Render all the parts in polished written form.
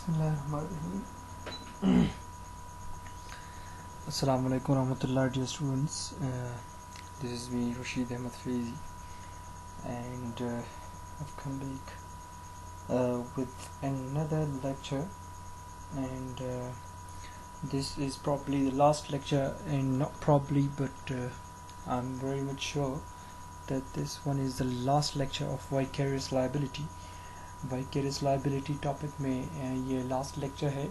Bismillahirrahmanirrahim. Assalamu alaikum warahmatullah, dear students. This is me, Rashid Ahmed Faizi, and I've come back with another lecture, and this is probably the last lecture, and not probably, but I'm very much sure that this one is the last lecture of vicarious liability. وائکیریس liability topic میں یہ last lecture ہے،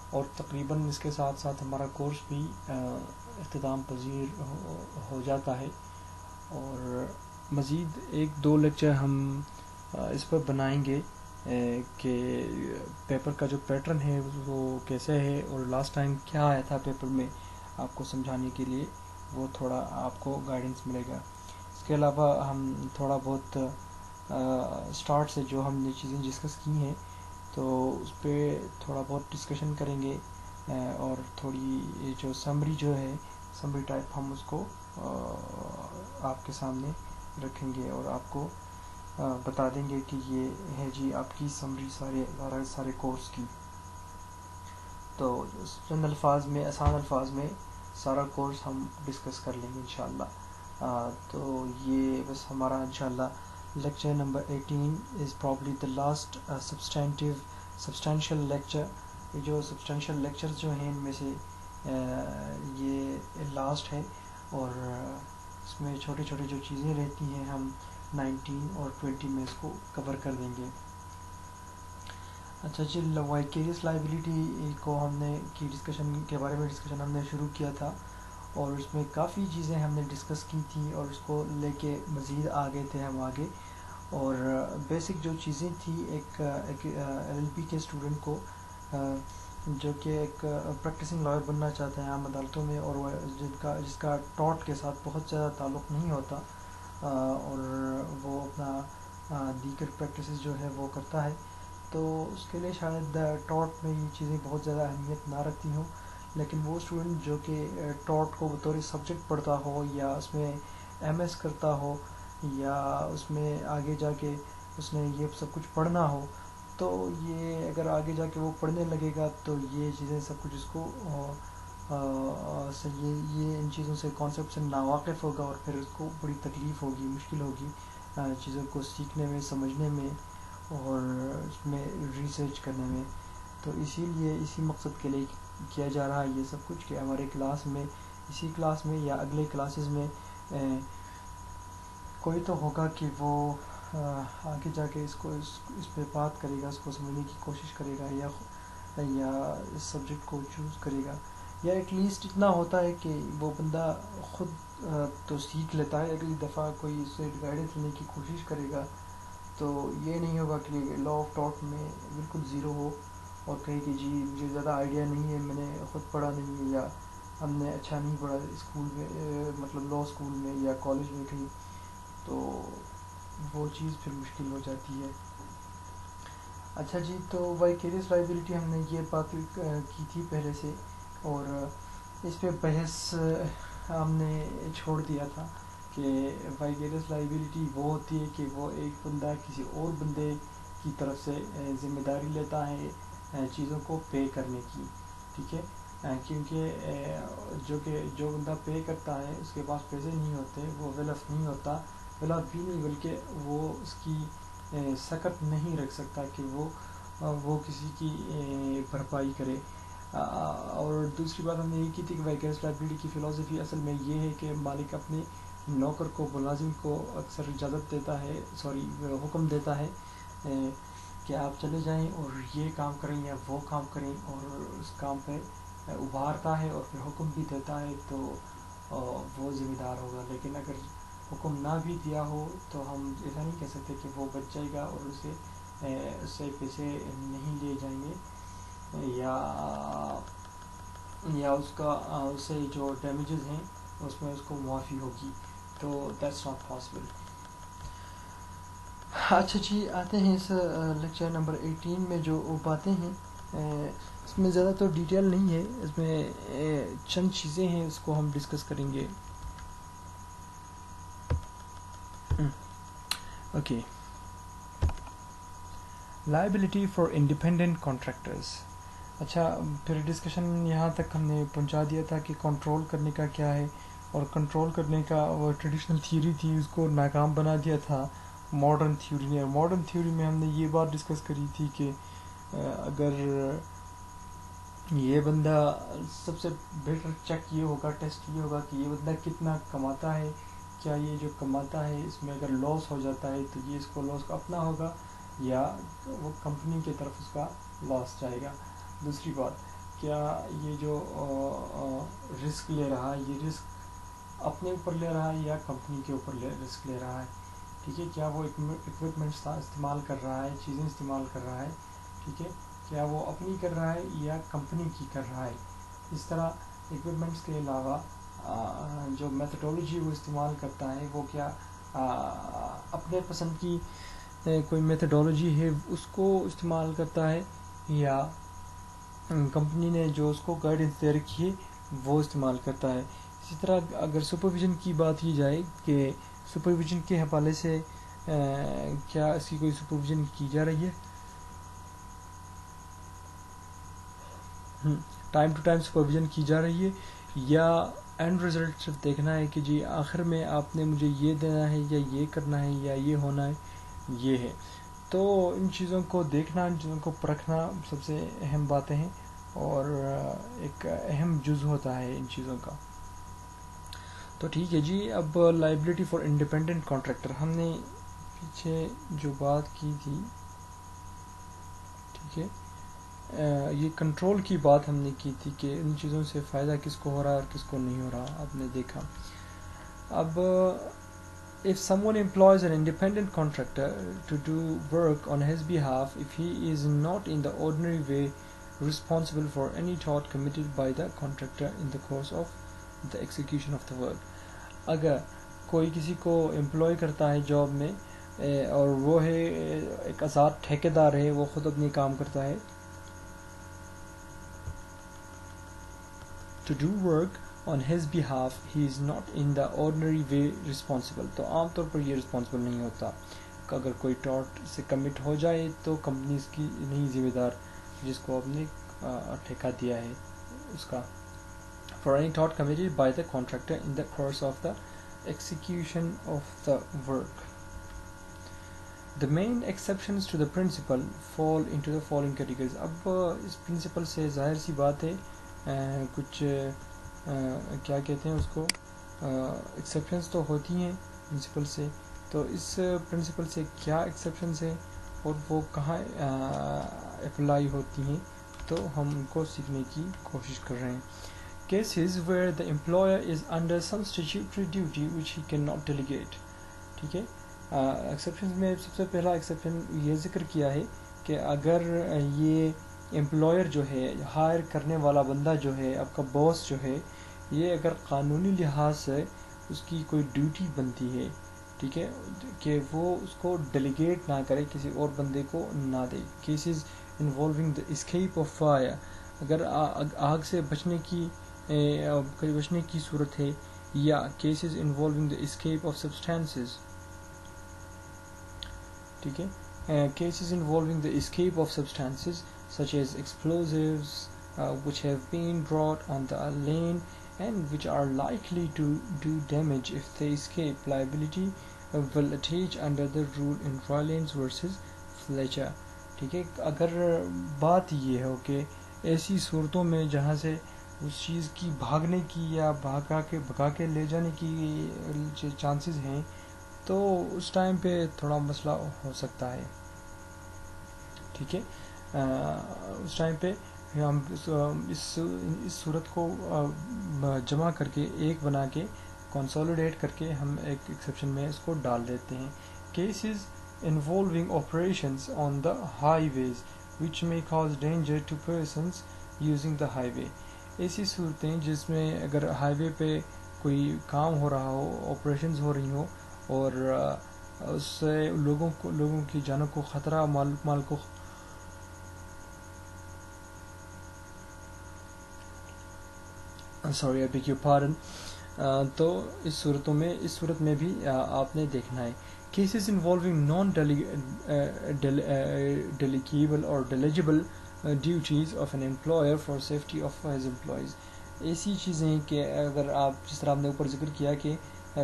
اور تقریباً اس کے ساتھ ساتھ ہمارا course بھی اختتام پذیر ہو جاتا ہے، اور مزید ایک دو لیکچر ہم اس پر بنائیں گے کہ پیپر کا جو پیٹرن ہے وہ کیسے ہے، اور لاسٹ ٹائم کیا آیا تھا پیپر میں آپ کو سمجھانے کے لیے وہ تھوڑا آپ کو گائیڈنس ملے گا. اس کے علاوہ ہم تھوڑا بہت اسٹارٹ سے جو ہم نے چیزیں ڈسکس کی ہیں تو اس پہ تھوڑا بہت ڈسکشن کریں گے، اور تھوڑی جو سمری سمری ٹائپ ہم اس کو آپ کے سامنے رکھیں گے، اور آپ کو بتا دیں گے کہ یہ ہے جی آپ کی سمری سارے کورس کی. تو چند الفاظ میں، آسان الفاظ میں سارا کورس ہم ڈسکس کر لیں گے انشاءاللہ. تو یہ بس ہمارا انشاءاللہ lecture number 18 is probably the last substantial lecture. یہ جو substantial lectures جو ہیں ان میں سے یہ لاسٹ ہے، اور اس میں چھوٹے چھوٹے جو چیزیں رہتی ہیں ہم 19 اور 20 میں اس کو کور کر دیں گے. اچھا جی، وائکیریس لائبلٹی کو ہم نے کی ڈسکشن کے بارے میں ڈسکشن ہم نے شروع کیا تھا، اور اس میں کافی چیزیں ہم نے ڈسکس کی تھی، اور اس کو لے کے مزید آگے تھے ہم آگے. اور بیسک جو چیزیں تھیں ایک LLB کے اسٹوڈنٹ کو جو کہ ایک پریکٹسنگ لائر بننا چاہتے ہیں عام عدالتوں میں، اور جس کا ٹاٹ کے ساتھ بہت زیادہ تعلق نہیں ہوتا، اور وہ اپنا دیگر پریکٹسز جو ہے وہ کرتا ہے، تو اس کے لیے شاید ٹاٹ میں یہ چیزیں بہت زیادہ اہمیت نہ رکھتی ہوں. لیکن وہ اسٹوڈنٹ جو کہ ٹاٹ کو بطور سبجیکٹ پڑھتا ہو، یا اس میں MS کرتا ہو، یا اس میں آگے جا کے اس نے یہ سب کچھ پڑھنا ہو، تو یہ اگر آگے جا کے وہ پڑھنے لگے گا تو یہ چیزیں سب کچھ اس کو یہ ان چیزوں سے کانسیپٹ سے ناواقف ہوگا، اور پھر اس کو بڑی تکلیف ہوگی، مشکل ہوگی چیزوں کو سیکھنے میں، سمجھنے میں، اور اس میں ریسرچ کرنے میں. تو اسی لیے اسی مقصد کے لیے کیا جا رہا ہے یہ سب کچھ، کہ ہمارے کلاس میں، اسی کلاس میں یا اگلے کلاسز میں کوئی تو ہوگا کہ وہ آگے جا کے اس پہ بات کرے گا، اس کو سمجھنے کی کوشش کرے گا، یا اس سبجیکٹ کو چوز کرے گا، یا ایٹ لیسٹ اتنا ہوتا ہے کہ وہ بندہ خود تو سیکھ لیتا ہے. اگلی دفعہ کوئی اس سے گائیڈنس لینے کی کوشش کرے گا تو یہ نہیں ہوگا کہ لا آف ٹاٹ میں بالکل زیرو ہو، اور کہے کہ جی مجھے زیادہ آئیڈیا نہیں ہے، میں نے خود پڑھا نہیں ہے، یا ہم نے اچھا نہیں پڑھا اسکول میں، مطلب لا اسکول میں یا کالج میں کہیں، تو وہ چیز پھر مشکل ہو جاتی ہے. اچھا جی، تو وائکیریس لائبلٹی ہم نے یہ بات کی تھی پہلے سے، اور اس پہ بحث ہم نے چھوڑ دیا تھا کہ وائکیریس لائبلٹی وہ ہوتی ہے کہ وہ ایک بندہ کسی اور بندے کی طرف سے ذمہ داری لیتا ہے چیزوں کو پے کرنے کی. ٹھیک ہے، کیونکہ جو بندہ پے کرتا ہے اس کے پاس پیسے نہیں ہوتے، وہ ویلف نہیں ہوتا، ویلف بھی نہیں بلکہ وہ اس کی سکت نہیں رکھ سکتا کہ وہ کسی کی بھرپائی کرے. اور دوسری بات ہم نے یہ کی تھی کہ وائکیریس لائبلٹی کی فلاسفی اصل میں یہ ہے کہ مالک اپنے نوکر کو، ملازم کو اکثر اجازت دیتا ہے، حکم دیتا ہے کہ آپ چلے جائیں اور یہ کام کریں یا وہ کام کریں، اور اس کام پہ ابھارتا ہے اور پھر حکم بھی دیتا ہے تو وہ ذمہ دار ہوگا. لیکن اگر حکم نہ بھی دیا ہو تو ہم ایسا نہیں کہہ سکتے کہ وہ بچ جائے گا اور اس سے پیسے نہیں لیے جائیں گے، یا اس سے جو ڈیمیجز ہیں اس میں اس کو معافی ہوگی. تو دیٹس ناٹ پاسبل. اچھا جی، آتے ہیں اس لیکچر نمبر 18 میں جو باتیں ہیں اس میں زیادہ تو ڈیٹیل نہیں ہے، اس میں چند چیزیں ہیں اس کو ہم ڈسکس کریں گے. Okay, liability for independent contractors. اچھا پھر ڈسکشن یہاں تک ہم نے پہنچا دیا تھا کہ کنٹرول کرنے کا کیا ہے، اور کنٹرول کرنے کا وہ ٹریڈیشنل تھیوری تھی اس کو ناکام بنا دیا تھا ماڈرن تھیوری نے. ماڈرن تھیوری میں ہم نے یہ بات ڈسکس کری تھی کہ اگر یہ بندہ، سب سے بہتر چیک یہ ہوگا، ٹیسٹ یہ ہوگا کہ یہ بندہ کتنا کماتا ہے، کیا یہ جو کماتا ہے اس میں اگر لاس ہو جاتا ہے تو یہ اس کو لاس کو اپنا ہوگا یا وہ کمپنی کی طرف اس کا لاس جائے گا. دوسری بات، کیا یہ جو رسک لے رہا ہے یہ رسک اپنے اوپر لے رہا ہے یا کمپنی کے اوپر رسک لے رہا ہے. ٹھیک ہے، کیا وہ اکوپمنٹس استعمال کر رہا ہے، چیزیں استعمال کر رہا ہے. ٹھیک ہے، کیا وہ اپنی کر رہا ہے یا کمپنی کی کر رہا ہے. اس طرح اکوپمنٹس کے علاوہ جو میتھڈولوجی وہ استعمال کرتا ہے وہ کیا اپنے پسند کی کوئی میتھڈولوجی ہے اس کو استعمال کرتا ہے یا کمپنی نے جو اس کو گائیڈنس دے رکھی ہے وہ استعمال کرتا ہے. اسی طرح اگر سپرویژن کی بات کی جائے کہ سپرویژن کے حوالے سے کیا اس کی کوئی سپرویژن کی جا رہی ہے، ٹائم ٹو ٹائم سپرویژن کی جا رہی ہے، یا اینڈ رزلٹ صرف دیکھنا ہے کہ جی آخر میں آپ نے مجھے یہ دینا ہے یا یہ کرنا ہے یا یہ ہونا ہے یہ ہے. تو ان چیزوں کو دیکھنا، ان چیزوں کو پرکھنا سب سے اہم باتیں ہیں اور ایک اہم جز ہوتا ہے ان چیزوں کا. تو ٹھیک ہے جی، اب لائبلٹی فار انڈیپینڈنٹ کانٹریکٹر ہم نے پیچھے جو بات کی تھی، ٹھیک ہے، یہ کنٹرول کی بات ہم نے کی تھی کہ ان چیزوں سے فائدہ کس کو ہو رہا ہے اور کس کو نہیں ہو رہا، آپ نے دیکھا. اب if someone employs an independent contractor to do work on his behalf, if he is not in the ordinary way responsible for any tort committed by the contractor in the course of the execution of the work. اگر کوئی کسی کو employee کرتا ہے job میں اور وہ ہے ایک آزاد ٹھیکیدار ہے، وہ خود اپنی کام کرتا ہے، to do work on his behalf he is not in the ordinary way responsible. تو عام طور پر یہ رسپانسبل نہیں ہوتا کہ اگر کوئی ٹارٹ سے کمٹ ہو جائے تو کمپنی اس کی نہیں ذمہ دار جس کو آپ نے ٹھیکہ دیا ہے اس کا. for any tort committed by the contractor in the course of the execution of the work. The main exceptions to the principle fall into the following categories. اب اس پرنسپل سے ظاہر سی بات ہے کچھ کیا کہتے ہیں اس کو، ایکسیپشنز تو ہوتی ہیں پرنسپل سے. تو اس پرنسپل سے کیا ایکسیپشنز ہیں اور وہ کہاں اپلائی ہوتی ہیں تو ہم ان کو سیکھنے کی کوشش کر رہے ہیں. Cases where the employer is under some statutory duty which he cannot delegate. ٹھیک ہے، ایکسیپشنز میں سب سے پہلا ایکسیپشن یہ ذکر کیا ہے کہ اگر یہ امپلائر جو ہے، ہائر کرنے والا بندہ جو ہے، آپ کا باس جو ہے، یہ اگر قانونی لحاظ سے اس کی کوئی ڈیوٹی بنتی ہے، ٹھیک ہے، کہ وہ اس کو ڈیلیگیٹ نہ کرے، کسی اور بندے کو نہ دے. Cases involving the escape of fire, اگر آگ سے بچنے کی صورت ہے، یا cases involving the escape of substances, ٹھیک ہے، cases involving the escape of substances such as explosives which have been brought on the lane and which are likely to do damage if they escape. Liability will attach under the rule in Rylance versus Fletcher. ٹھیک ہے، اگر بات یہ ہو کہ ایسی صورتوں میں جہاں سے اس چیز کی بھاگنے کی یا بھگا کے لے جانے کی چانسز ہیں تو اس ٹائم پہ تھوڑا مسئلہ ہو سکتا ہے. ٹھیک ہے، اس ٹائم پہ ہم اس صورت کو جمع کر کے ایک بنا کے کنسولیڈیٹ کر کے ہم ایک ایکسیپشن میں اس کو ڈال دیتے ہیں. Cases involving operations on the highways which میں cause danger to persons using the highway. ایسی صورتیں جس میں اگر ہائی وے پہ کوئی کام ہو رہا ہو، آپریشنز ہو رہی ہوں اور اس سے لوگوں کی جانوں کو خطرہ، مال کو sorry I beg your pardon, تو اس صورت میں بھی آپ نے دیکھنا ہے cases involving non-delegable or delegible duties of an employer for safety of his employees. ایسی چیزیں کہ اگر آپ جس طرح آپ نے اوپر ذکر کیا کہ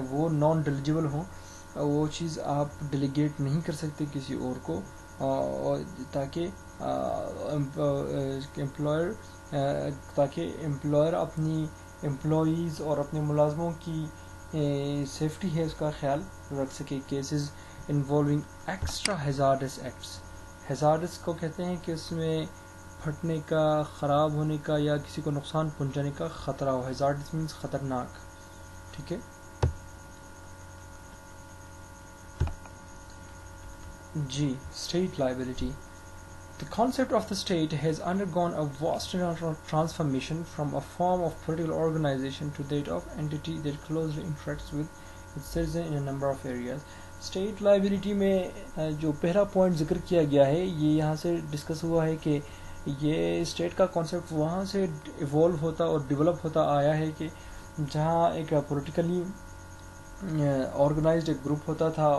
وہ نان ڈیلیجبل ہوں، وہ چیز آپ ڈیلیگیٹ نہیں کر سکتے کسی اور کو، تاکہ امپلائر اپنی امپلائیز اور اپنے ملازموں کی سیفٹی ہے اس کا خیال رکھ سکے. Cases involving extra hazardous acts. Hazardous کو کہتے ہیں کہ اس میں پھٹنے کا، خراب ہونے کا یا کسی کو نقصان پہنچانے کا خطرہ ہو. ہیزارڈس مینس خطرناک. ٹھیک ہے جی. State liability. The concept of the state has undergone a vast transformation from a form of political organization to that of entity that closely interacts with its citizens in a number of areas. State liability میں جو پہلا point ذکر کیا گیا ہے یہ یہاں سے ڈسکس ہوا ہے کہ یہ اسٹیٹ کا کانسیپٹ وہاں سے ایوالو ہوتا اور ڈیولپ ہوتا آیا ہے کہ جہاں ایک پولیٹیکلی آرگنائزڈ ایک گروپ ہوتا تھا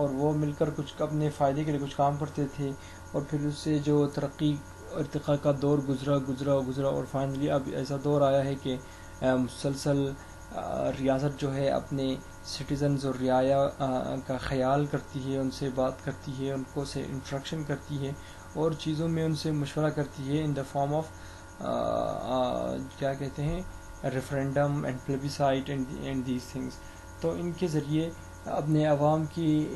اور وہ مل کر کچھ اپنے فائدے کے لیے کچھ کام کرتے تھے، اور پھر اس سے جو ترقی ارتقاء کا دور گزرا اور فائنلی اب ایسا دور آیا ہے کہ مسلسل ریاست جو ہے اپنے سٹیزنز اور رعایا کا خیال کرتی ہے، ان سے بات کرتی ہے، ان کو سے انٹریکشن کرتی ہے اور چیزوں میں ان سے مشورہ کرتی ہے ان دا فارم آف کیا کہتے ہیں referendum and plebiscite and these things. تو ان کے ذریعے اپنے عوام کی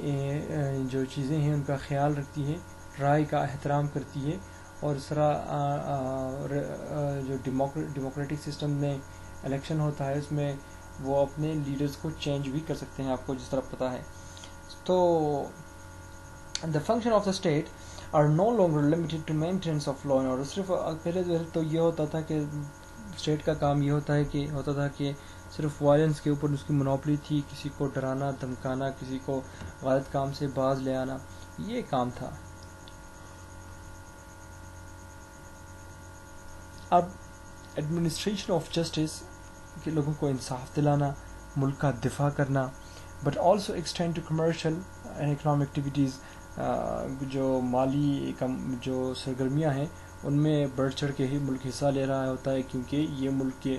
جو چیزیں ہیں ان کا خیال رکھتی ہے، رائے کا احترام کرتی ہے، اور اس طرح جو ڈیموکریٹک سسٹم میں الیکشن ہوتا ہے اس میں وہ اپنے لیڈرز کو چینج بھی کر سکتے ہیں، آپ کو جس طرح پتہ ہے. تو the function of the state are no longer limited to maintenance of law and order. صرف پہلے تو یہ ہوتا تھا کہ اسٹیٹ کا کام یہ ہوتا تھا کہ صرف وائلنس کے اوپر اس کی مونوپلی تھی، کسی کو ڈرانا دھمکانا، کسی کو غلط کام سے باز لے آنا، یہ کام تھا. اب ایڈمنسٹریشن آف جسٹس کہ لوگوں کو انصاف دلانا، ملک کا دفاع کرنا، but also extend to commercial and economic activities. جو مالی جو سرگرمیاں ہیں ان میں بڑھ چڑھ کے ہی ملک حصہ لے رہا ہوتا ہے، کیونکہ یہ ملک کے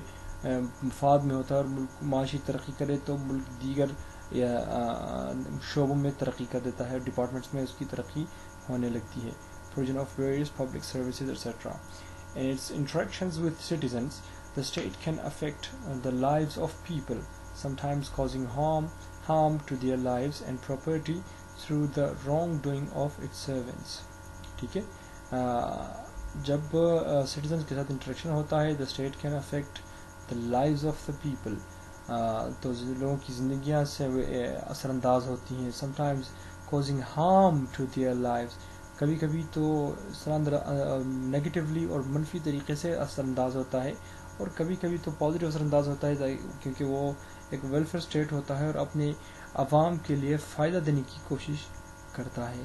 مفاد میں ہوتا ہے، اور ملک معاشی ترقی کرے تو ملک دیگر شعبوں میں ترقی کر دیتا ہے، ڈپارٹمنٹس میں اس کی ترقی ہونے لگتی ہے. Provision of various public services etcetera. In its interactions with citizens, the state can affect the lives of people, sometimes causing harm to their lives and property through the wrongdoing of its servants. ٹھیک ہے. جب citizens کے ساتھ interaction ہوتا ہے the state can affect the lives of the people. تو لوگوں کی زندگیاں سے اثر انداز ہوتی ہیں. sometimes causing harm to their lives. کبھی کبھی تو نگیٹیولی اور منفی طریقے سے اثر انداز ہوتا ہے، اور کبھی کبھی تو پازیٹیو اثر انداز ہوتا ہے، کیونکہ وہ ایک ویلفیئر اسٹیٹ ہوتا ہے اور اپنے عوام کے لیے فائدہ دینے کی کوشش کرتا ہے.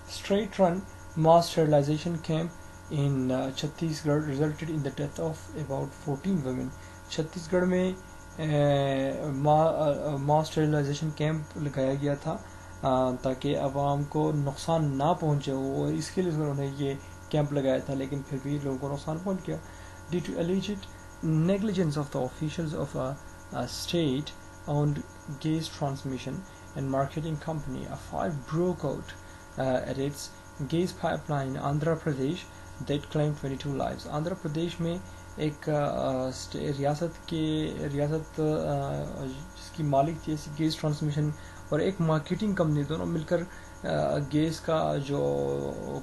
اسٹریٹ رن ماس اسٹیرلائزیشن کیمپ ان چھتیس گڑھ resulted in the death of about 14 women. چھتیس گڑھ میں ماس اسٹیرلائزیشن کیمپ لگایا گیا تھا تاکہ عوام کو نقصان نہ پہنچے، اور اس کے لیے انہوں نے یہ کیمپ لگایا تھا، لیکن پھر بھی لوگوں کو نقصان پہنچ گیا. Due to alleged negligence of the officials of a state-owned gas transmission and marketing company, a fight broke out at its gas pipeline in Andhra Pradesh that claimed 22 lives. Andhra Pradesh میں ایک ریاست جس کی مالک تھی ایسی گیس ٹرانسمیشن اور ایک marketing company, دونوں مل کر گیس کا جو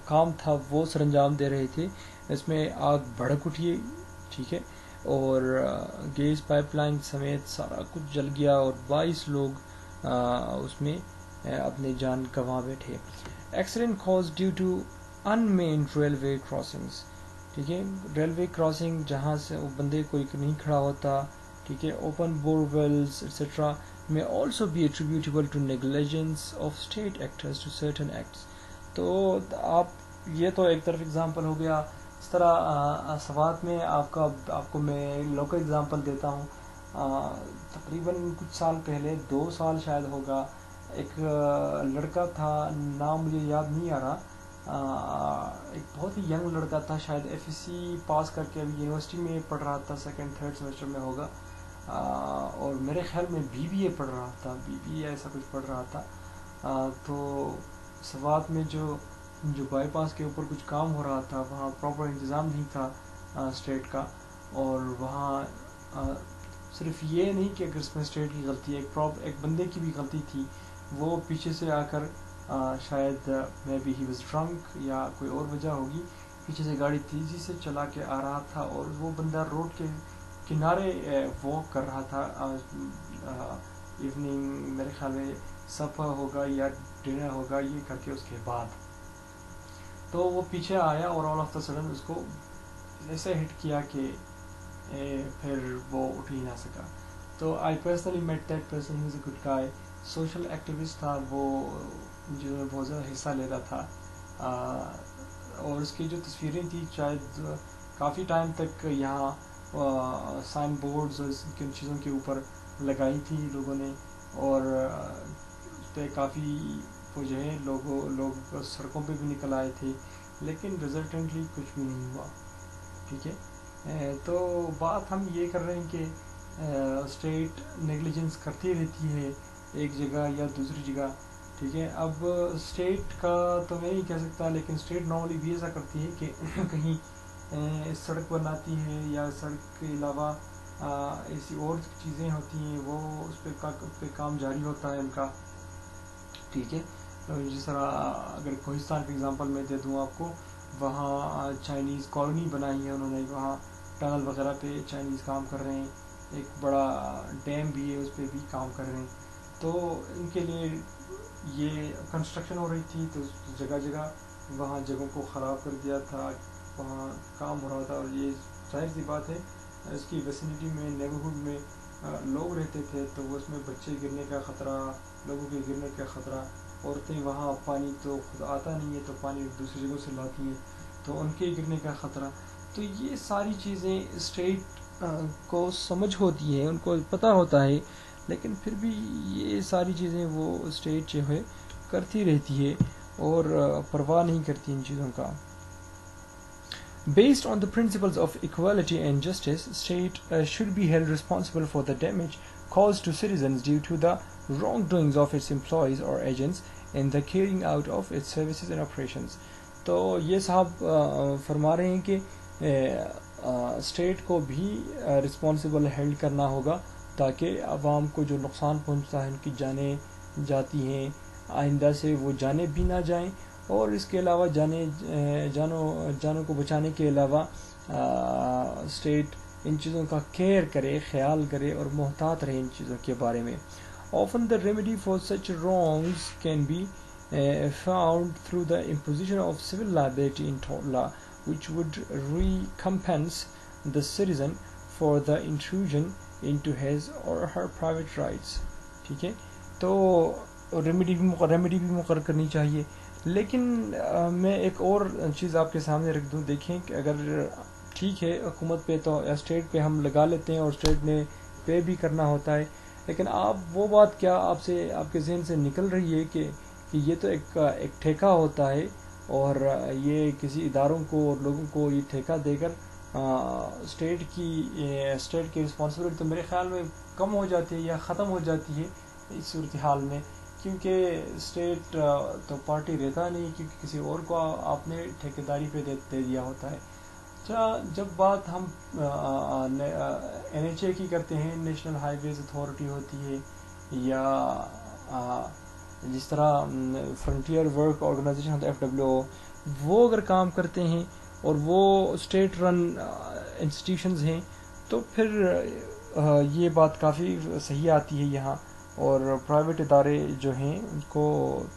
کام تھا وہ سر انجام دے رہے تھے. اس میں آگ بھڑک اٹھی، ٹھیک ہے، اور گیس پائپ لائن سمیت سارا کچھ جل گیا اور 22 لوگ اس میں اپنے جان گنوا بیٹھے. Accident cause due to unmanned railway crossings. ٹھیک ہے، ریلوے کراسنگ جہاں سے بندے کوئی نہیں کھڑا ہوتا، ٹھیک ہے، open bore wells etcetera may also be attributable to negligence of state actors to certain acts. تو آپ یہ تو ایک طرف اگزامپل ہو گیا. اس طرح سوات میں آپ کو میں لوکل اگزامپل دیتا ہوں. تقریباً کچھ سال پہلے 2 سال شاید ہوگا ایک لڑکا تھا, نام مجھے یاد نہیں آ رہا, ایک بہت ہی ینگ لڑکا تھا, شاید ایف ایس سی پاس کر کے ابھی یونیورسٹی میں پڑھ رہا تھا, سیکنڈ تھرڈ سیمسٹر میں ہوگا, اور میرے خیال میں بی بی اے پڑھ رہا تھا, بی بی اے ایسا کچھ پڑھ رہا تھا. تو سوات میں جو بائی پاس کے اوپر کچھ کام ہو رہا تھا, وہاں پراپر انتظام نہیں تھا اسٹیٹ کا, اور وہاں صرف یہ نہیں کہ اگر اس میں اسٹیٹ کی غلطی ہے, ایک بندے کی بھی غلطی تھی. وہ پیچھے سے آ کر شاید maybe he was drunk یا کوئی اور وجہ ہوگی, پیچھے سے گاڑی تیزی سے چلا کے آ رہا تھا, اور وہ بندہ روڈ کے کنارے واک کر رہا تھا ایوننگ, میرے خیال میں صبح ہوگا یا ڈنر ہوگا, یہ کر کے اس کے بعد. تو وہ پیچھے آیا اور آل آف دا سڈن اس کو ایسے ہٹ کیا کہ پھر وہ اٹھ ہی نہ سکا. تو I personally met that person, he is a good guy, social activist تھا وہ, جو بہت زیادہ حصہ لیتا تھا, اور اس کی جو تصویریں تھیں شاید کافی ٹائم تک یہاں سائن بورڈز اور کن چیزوں کے اوپر لگائی تھی لوگوں نے, اور اس پہ کافی وہ جو ہے لوگ سڑکوں پہ بھی نکل آئے تھے, لیکن ریزلٹنٹلی کچھ بھی نہیں ہوا. ٹھیک ہے, تو بات ہم یہ کر رہے ہیں کہ اسٹیٹ نیگلیجنس کرتی رہتی ہے ایک جگہ یا دوسری جگہ. ٹھیک ہے, اب اسٹیٹ کا تو میں نہیں کہہ سکتا, لیکن اسٹیٹ نارملی بھی ایسا کرتی ہے کہ کہیں سڑک بناتی ہے یا سڑک کے علاوہ ایسی اور چیزیں ہوتی ہیں, وہ اس پہ کام جاری ہوتا ہے ان کا. ٹھیک ہے, جس طرح اگر کوہستان کا اگزامپل میں دے دوں آپ کو, وہاں چائنیز کالونی بنائی ہے انہوں نے, وہاں ٹنل وغیرہ پہ چائنیز کام کر رہے ہیں, ایک بڑا ڈیم بھی ہے اس پہ بھی کام کر رہے ہیں. تو ان کے لیے یہ کنسٹرکشن ہو رہی تھی, تو جگہ جگہ وہاں جگہوں کو خراب کر دیا تھا, وہاں کام ہو رہا تھا. اور یہ ظاہر سی بات ہے, اس کی ویسینٹی میں نیبرہڈ میں لوگ رہتے تھے, تو وہ اس میں بچے گرنے کا خطرہ, لوگوں کے گرنے کا خطرہ, عورتیں وہاں پانی تو خود آتا نہیں ہے تو پانی دوسری جگہوں سے لاتی ہیں, تو ان کے گرنے کا خطرہ. تو یہ ساری چیزیں اسٹیٹ کو سمجھ ہوتی ہے, ان کو پتہ ہوتا ہے, لیکن پھر بھی یہ ساری چیزیں وہ اسٹیٹ جو ہے کرتی رہتی ہے اور پرواہ نہیں کرتی ان چیزوں کا. Based on the principles of equality and justice, state should be held responsible for the damage caused to citizens due to the wrongdoings of its employees or agents in the carrying out of its services and operations. تو یہ صاحب فرما رہے ہیں کہ state کو بھی responsible held کرنا ہوگا, تاکہ عوام کو جو نقصان پہنچتا ہے, ان کی جانیں جاتی ہیں, آئندہ سے وہ جانیں بھی نہ جائیں, اور اس کے علاوہ جانوں کو بچانے کے علاوہ اسٹیٹ ان چیزوں کا کیئر کرے, خیال کرے اور محتاط رہے ان چیزوں کے بارے میں. Often the remedy for such wrongs can be found through the imposition of civil liability in tort law, which would recompense the citizen for the intrusion into his or her private rights. ٹھیک ہے, تو remedy بھی مقرر کرنی چاہیے. لیکن میں ایک اور چیز آپ کے سامنے رکھ دوں. دیکھیں کہ اگر ٹھیک ہے حکومت پہ تو اسٹیٹ پہ ہم لگا لیتے ہیں, اور اسٹیٹ نے پے بھی کرنا ہوتا ہے, لیکن آپ وہ بات کیا آپ کے ذہن سے نکل رہی ہے کہ یہ تو ایک ٹھیکہ ہوتا ہے, اور یہ کسی اداروں کو اور لوگوں کو یہ ٹھیکہ دے کر اسٹیٹ کی رسپانسبلٹی تو میرے خیال میں کم ہو جاتی ہے یا ختم ہو جاتی ہے اس صورتحال میں, کیونکہ اسٹیٹ تو پارٹی رہتا نہیں, کیونکہ کسی اور کو آپ نے ٹھیکیداری پہ دے دیا ہوتا ہے. جب بات ہم NHA کی کرتے ہیں, نیشنل ہائی ویز اتھارٹی ہوتی ہے, یا جس طرح فرنٹیئر ورک آرگنائزیشن ہوتا ہے FWO, وہ اگر کام کرتے ہیں اور وہ اسٹیٹ رن انسٹیٹیوشنز ہیں, تو پھر یہ بات کافی صحیح آتی ہے یہاں. اور پرائیویٹ ادارے جو ہیں ان کو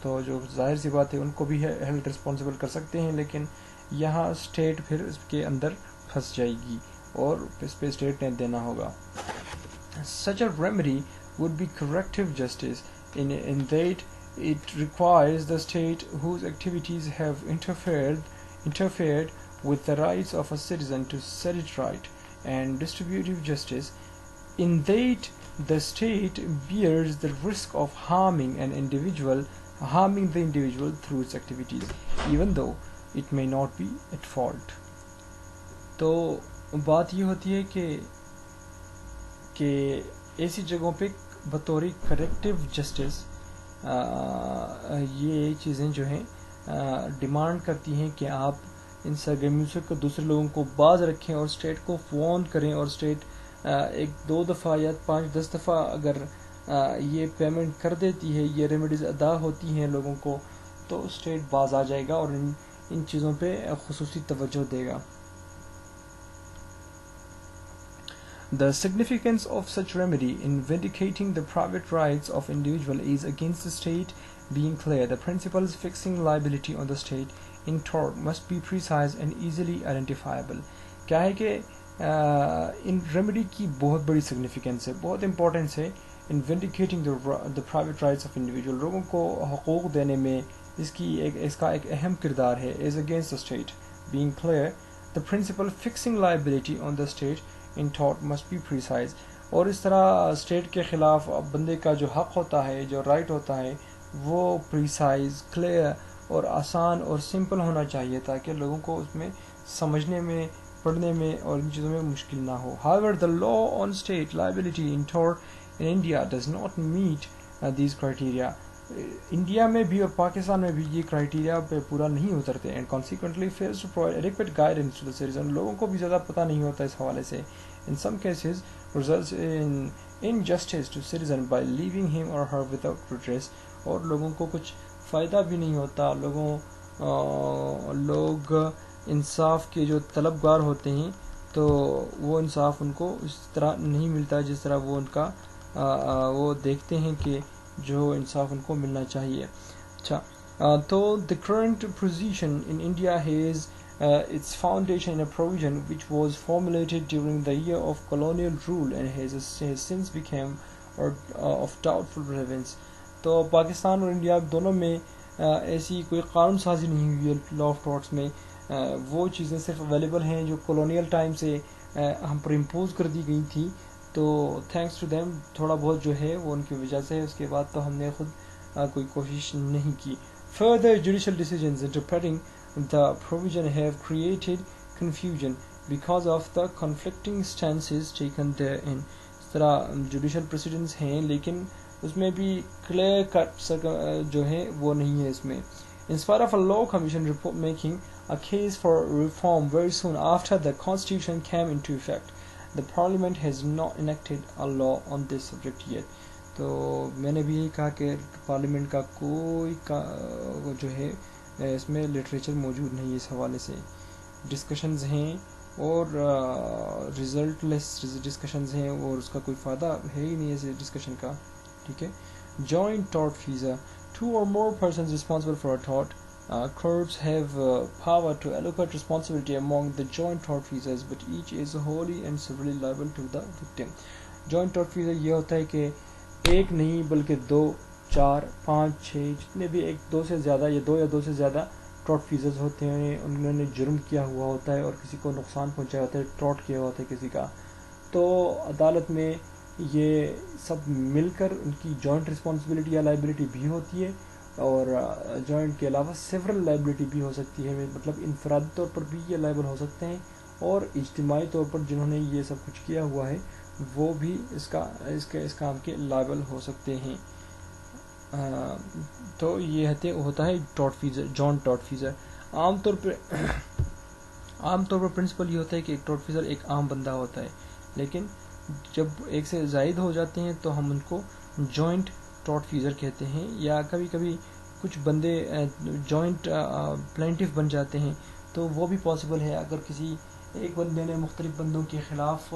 تو جو ظاہر سی بات ہے ان کو بھی ہیلتھ رسپانسبل کر سکتے ہیں, لیکن یہاں اسٹیٹ پھر اس کے اندر پھنس جائے گی اور اس پہ اسٹیٹ نے دینا ہوگا. Such a remedy would be corrective justice in that it requires the state whose activities have interfered with the rights of a citizen to set it right, and distributive justice in that the state bears the risk of harming the individual through its activities, even though it may not be at fault. تو بات یہ ہوتی ہے کہ ایسی جگہوں پہ بطور کریکٹیو جسٹس یہ چیزیں جو ہیں ڈیمانڈ کرتی ہیں کہ آپ ان سرگرمیوں سے دوسرے لوگوں کو باز رکھیں اور اسٹیٹ کو وارن کریں، اور اسٹیٹ 1-2 دفعہ یا 5-10 دفعہ اگر یہ پیمنٹ کر دیتی ہے، یہ ریمیڈیز ادا ہوتی ہیں لوگوں کو، تو اسٹیٹ باز آ جائے گا اور ان چیزوں پہ خصوصی توجہ دے گا. The significance of such remedy in vindicating the private rights of individual is against the state being clear. The principles fixing liability on the state in tort must be precise and easily identifiable. کیا ہے کہ ان remedy کی بہت بڑی significance ہے، بہت importance ہے ان vindicating the private rights of individual. لوگوں کو حقوق دینے میں اس کا ایک اہم کردار ہے. is against the state being clear. The principle fixing liability on the state in tort must be precise. اور اس طرح اسٹیٹ کے خلاف بندے کا جو حق ہوتا ہے، جو رائٹ ہوتا ہے، وہ پریسائز، کلیئر اور آسان اور سمپل ہونا چاہیے تاکہ لوگوں کو اس میں سمجھنے میں، پڑھنے میں اور ان چیزوں میں مشکل نہ ہو. However, the law on state liability in tort in India does not meet these criteria. India میں بھی اور پاکستان میں بھی یہ کرائٹیریا پہ پورا نہیں اترتے and consequently fails to provide adequate guidance to the citizen. لوگوں کو بھی زیادہ پتہ نہیں ہوتا اس حوالے سے. In some cases results in injustice to citizen by leaving him or her without redress. اور لوگوں کو کچھ فائدہ بھی نہیں ہوتا. لوگ انصاف کے جو طلبگار ہوتے ہیں تو وہ انصاف ان کو اس طرح نہیں ملتا جس طرح وہ ان کا وہ دیکھتے ہیں کہ جو انصاف ان کو ملنا چاہیے. اچھا تو the current position in India has its foundation in a provision which was formulated during the year of colonial rule and has since become of doubtful relevance. تو پاکستان اور انڈیا دونوں میں ایسی کوئی قانون سازی نہیں ہوئی ہے لا آف ٹارٹس میں. وہ چیزیں صرف اویلیبل ہیں جو کولونیل ٹائم سے ہم پر امپوز کر دی گئی تھی، تو تھینکس ٹو دیم تھوڑا بہت جو ہے وہ ان کی وجہ سے. اس کے بعد تو ہم نے خود کوئی کوشش نہیں کی. Further judicial decisions interpreting the provision have created confusion because of the conflicting stances taken therein. اس طرح جوڈیشل پریسیڈنٹس ہیں لیکن اس میں بھی کلیئر کٹ جو ہے وہ نہیں ہے اس میں. In spite of a law commission report making a case for reform very soon after the constitution came into effect, the parliament has not enacted a law on this subject yet. تو میں نے بھی یہی کہا کہ parliament کا کوئی جو ہے اس میں لٹریچر موجود نہیں ہے اس حوالے سے. ڈسکشنز ہیں اور ریزلٹ لیس ڈسکشنز ہیں اور اس کا کوئی فائدہ ہے ہی نہیں ایسے ڈسکشن کا. ٹھیک ہے. Joint tarot فیزر. 2 or more persons responsible for a tort. Courts have power to allocate responsibility among the joint tort feasors, but each is wholly and severally liable to the victim. Joint tort feasor یہ ہوتا ہے کہ ایک نہیں بلکہ 2, 4, 5, 6 جتنے بھی 2 سے زیادہ یا 2 سے زیادہ ٹارٹ فیزرز ہوتے ہیں، انہوں نے جرم کیا ہوا ہوتا ہے اور کسی کو نقصان پہنچایا ہوتا ہے، ٹارٹ کیا ہوتا ہے کسی کا، تو عدالت میں یہ سب مل کر ان کی جوائنٹ رسپانسبلٹی یا لائبلٹی بھی ہوتی ہے، اور جوائنٹ کے علاوہ سیورل لائبلٹی بھی ہو سکتی ہے. مطلب انفرادی طور پر بھی یہ لائبل ہو سکتے ہیں اور اجتماعی طور پر جنہوں نے یہ سب کچھ کیا ہوا ہے وہ بھی اس کام کے لائبل ہو سکتے ہیں. تو یہ ہوتا ہے ٹارٹ فیزر، جوائنٹ ٹارٹ فیزر. عام طور پر پرنسپل یہ ہوتا ہے کہ ایک ٹارٹ فیزر ایک عام بندہ ہوتا ہے، لیکن جب ایک سے زائد ہو جاتے ہیں تو ہم ان کو جوائنٹ ٹارٹ فیزر کہتے ہیں، یا کبھی کبھی کچھ بندے جوائنٹ پلینٹف بن جاتے ہیں تو وہ بھی پاسبل ہے. اگر کسی ایک بندے نے مختلف بندوں کے خلاف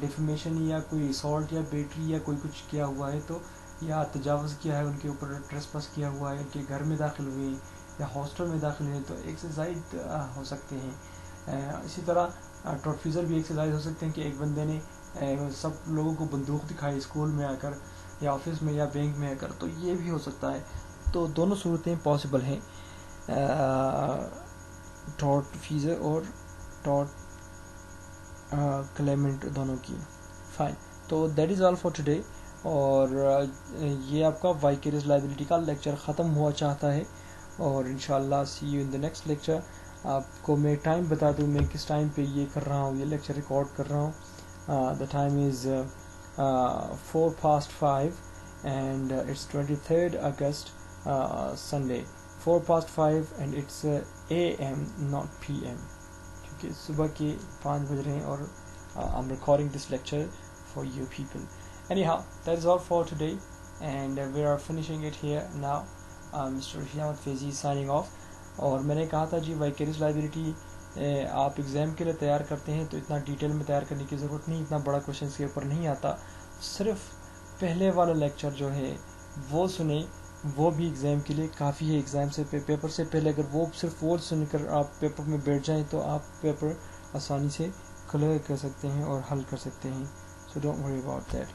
ڈیفیمیشن یا کوئی اسالٹ یا بیٹری یا کوئی کچھ کیا ہوا ہے تو، یا تجاوز کیا ہے، ان کے اوپر ٹریسپاس کیا ہوا ہے، ان کے گھر میں داخل ہوئے یا ہاسٹل میں داخل ہوئے، تو ایک سے زائد ہو سکتے ہیں. اسی طرح ٹارٹ فیزر بھی ایک سے زائد ہو سکتے ہیں کہ ایک بندے نے سب لوگوں کو بندوق دکھائی اسکول میں آ کر یا آفس میں یا بینک میں آ کر، تو یہ بھی ہو سکتا ہے. تو دونوں صورتیں پاسبل ہیں ٹارٹ فیزر اور ٹارٹ کلیمنٹ دونوں کی. فائن. تو that is all for today. اور یہ آپ کا وائکیریس لائبلٹی کا لیکچر ختم ہوا چاہتا ہے، اور انشاءاللہ see you in the next lecture. آپ کو میں ٹائم بتا دوں میں کس ٹائم پہ یہ کر رہا ہوں، یہ لیکچر ریکارڈ کر رہا ہوں. The time is 4:05 and it's 23rd August, Sunday. 4:05 and it's AM not PM، کیونکہ صبح کے 5 بج رہے ہیں اور I'm recording this lecture for you people. Anyhow, that is all for today, and we are finishing it here now. Mr. Rashid Ahmed Faizi signing off. اور میں نے کہا تھا جی وائکیریس لائبلٹی آپ ایگزام کے لیے تیار کرتے ہیں تو اتنا ڈیٹیل میں تیار کرنے کی ضرورت نہیں، اتنا بڑا کوشچن کے اوپر نہیں آتا. صرف پہلے والا لیکچر جو ہے وہ سنیں، وہ بھی ایگزام کے لیے کافی ہے. ایگزام سے پیپر سے پہلے اگر وہ صرف وہ سن کر آپ پیپر میں بیٹھ جائیں تو آپ پیپر آسانی سے کلیئر کر سکتے ہیں اور حل کر سکتے ہیں. So don't worry about that.